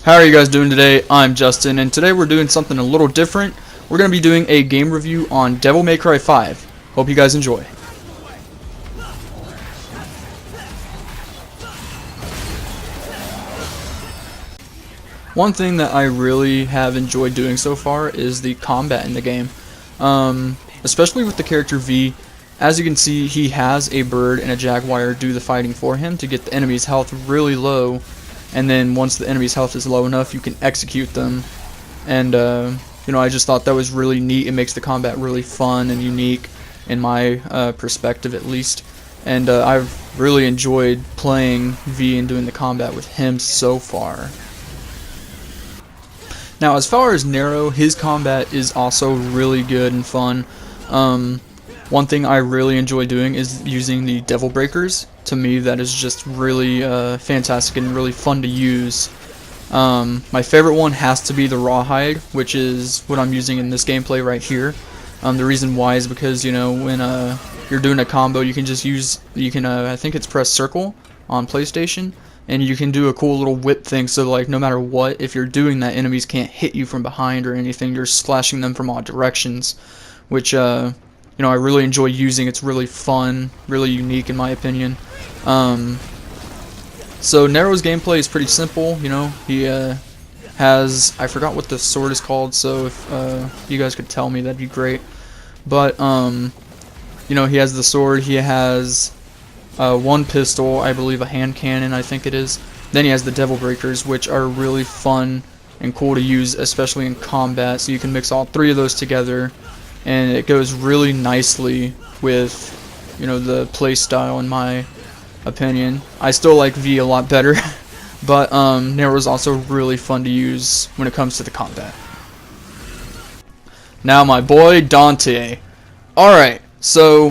How are you guys doing today? I'm Justin, and today we're doing something a little different. We're going to be doing a game review on Devil May Cry 5. Hope you guys enjoy. One thing that I really have enjoyed doing so far is the combat in the game. Especially with the character V. As you can see, he has a bird and a jaguar do the fighting for him to get the enemy's health really low. And then once the enemy's health is low enough, you can execute them. And I just thought that was really neat. It makes the combat really fun and unique in my perspective, at least. And I've really enjoyed playing V and doing the combat with him so far. Now, as far as Nero, his combat is also really good and fun. One thing I really enjoy doing is using the Devil Breakers. To me, that is just really fantastic and really fun to use. My favorite one has to be the Rawhide, which is what I'm using in this gameplay right here. The reason why is because, when you're doing a combo, you can just use, I think it's press circle on PlayStation, and you can do a cool little whip thing, so like no matter what, if you're doing that, enemies can't hit you from behind or anything. You're slashing them from all directions, which I really enjoy using. It's really fun, really unique in my opinion. So Nero's gameplay is pretty simple. He has, I forgot what the sword is called, so if you guys could tell me, that'd be great. But he has the sword. He has one pistol, I believe a hand cannon, I think it is. Then he has the Devil Breakers, which are really fun and cool to use, especially in combat. So you can mix all three of those together, and it goes really nicely with the play style, in my opinion. I still like V a lot better, but Nero is also really fun to use when it comes to the combat. Now my boy Dante. Alright, so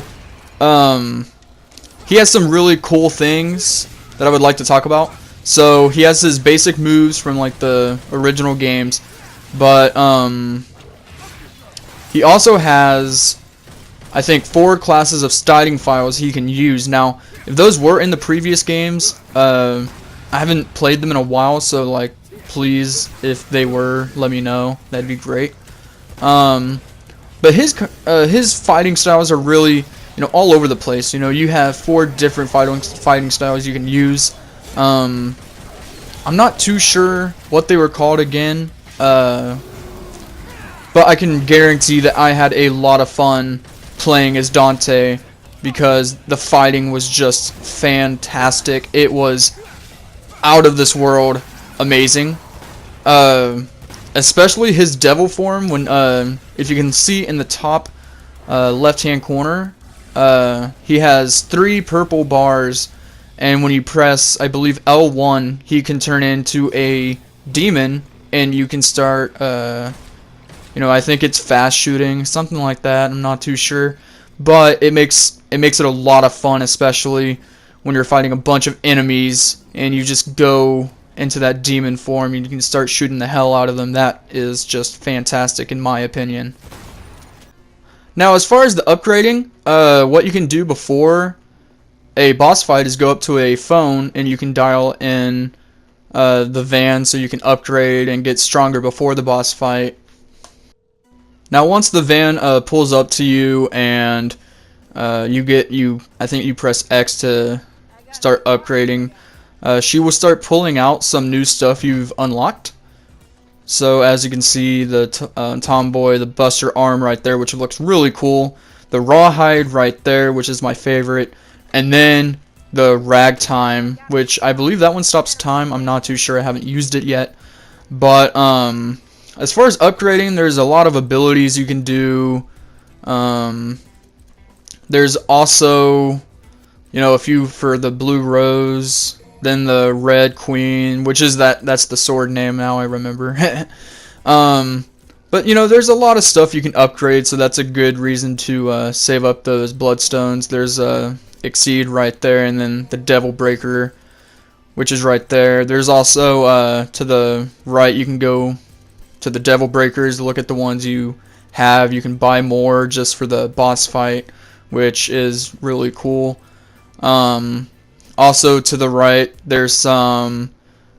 he has some really cool things that I would like to talk about. So he has his basic moves from like the original games, but he also has, I think, 4 classes of starting files he can use. Now, if those were in the previous games, I haven't played them in a while, so like, please, if they were, let me know. That'd be great. But his fighting styles are really, all over the place. You have 4 different fighting styles you can use. I'm not too sure what they were called again. But I can guarantee that I had a lot of fun playing as Dante because the fighting was just fantastic. It was out of this world amazing. Especially his devil form, when if you can see in the top left hand corner, he has 3 purple bars, and when you press, I believe, L1, he can turn into a demon, and you can start I think it's fast shooting, something like that. I'm not too sure, but it makes it a lot of fun, especially when you're fighting a bunch of enemies and you just go into that demon form and you can start shooting the hell out of them. That is just fantastic in my opinion. Now, as far as the upgrading, what you can do before a boss fight is go up to a phone and you can dial in the van so you can upgrade and get stronger before the boss fight. Now, once the van pulls up to you and I think you press X to start upgrading, she will start pulling out some new stuff you've unlocked. So as you can see, the Tomboy, the Buster Arm right there, which looks really cool, the Rawhide right there, which is my favorite, and then the Ragtime, which I believe that one stops time. I'm not too sure, I haven't used it yet, but as far as upgrading, there's a lot of abilities you can do. There's also, a few for the Blue Rose, then the Red Queen, which is that's the sword name now, I remember. But there's a lot of stuff you can upgrade, so that's a good reason to save up those Bloodstones. There's Exceed right there, and then the Devil Breaker, which is right there. There's also to the right, you can go to the Devil Breakers, look at the ones you have. You can buy more just for the boss fight, which is really cool. Also to the right, there's some,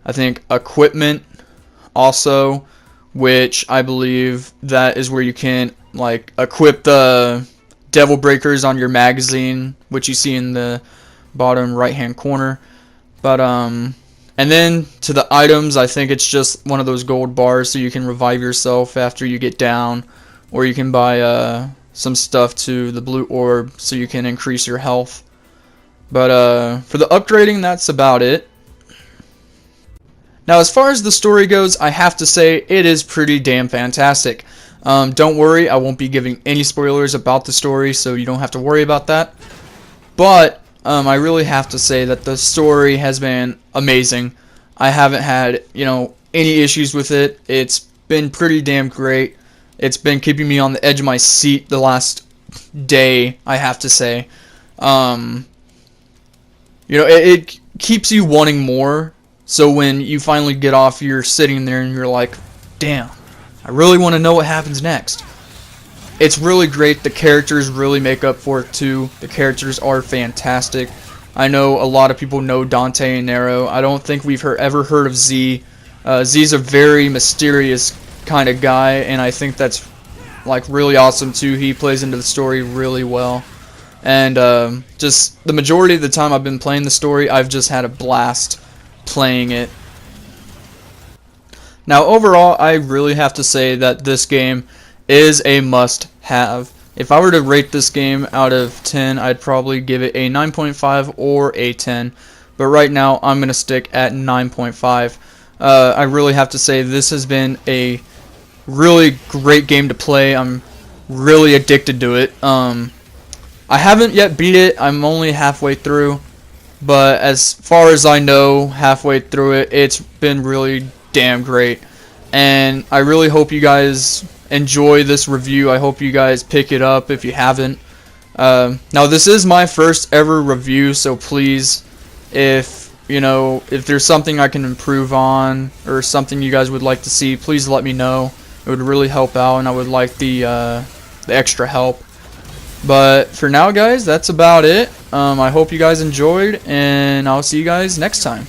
I think, equipment also, which I believe that is where you can like equip the devil breakers on your magazine, which you see in the bottom right hand corner. But and then to the items, I think it's just one of those gold bars so you can revive yourself after you get down, or you can buy some stuff to the blue orb so you can increase your health. But for the upgrading, that's about it. Now, as far as the story goes, I have to say it is pretty damn fantastic. Don't worry, I won't be giving any spoilers about the story, so you don't have to worry about that. But I really have to say that the story has been amazing. I haven't had, any issues with it. It's been pretty damn great. It's been keeping me on the edge of my seat the last day, I have to say. It keeps you wanting more. So when you finally get off, you're sitting there and you're like, damn, I really want to know what happens next. It's really great. The characters really make up for it too. The characters are fantastic. I know a lot of people know Dante and Nero. I don't think we've ever heard of Z. Z's a very mysterious kind of guy, and I think that's like really awesome too. He plays into the story really well. And just the majority of the time I've been playing the story, I've just had a blast playing it. Now overall, I really have to say that this game is a must-have. If I were to rate this game out of 10, I'd probably give it a 9.5 or a 10. But right now, I'm going to stick at 9.5. I really have to say this has been a really great game to play. I'm really addicted to it. I haven't yet beat it. I'm only halfway through. But as far as I know, halfway through it, it's been really damn great. And I really hope you guys enjoy this review. I hope you guys pick it up if you haven't. Now this is my first ever review, so please, if there's something I can improve on or something you guys would like to see, please let me know. It would really help out, and I would like the extra help. But for now, guys, that's about it. I hope you guys enjoyed, and I'll see you guys next time.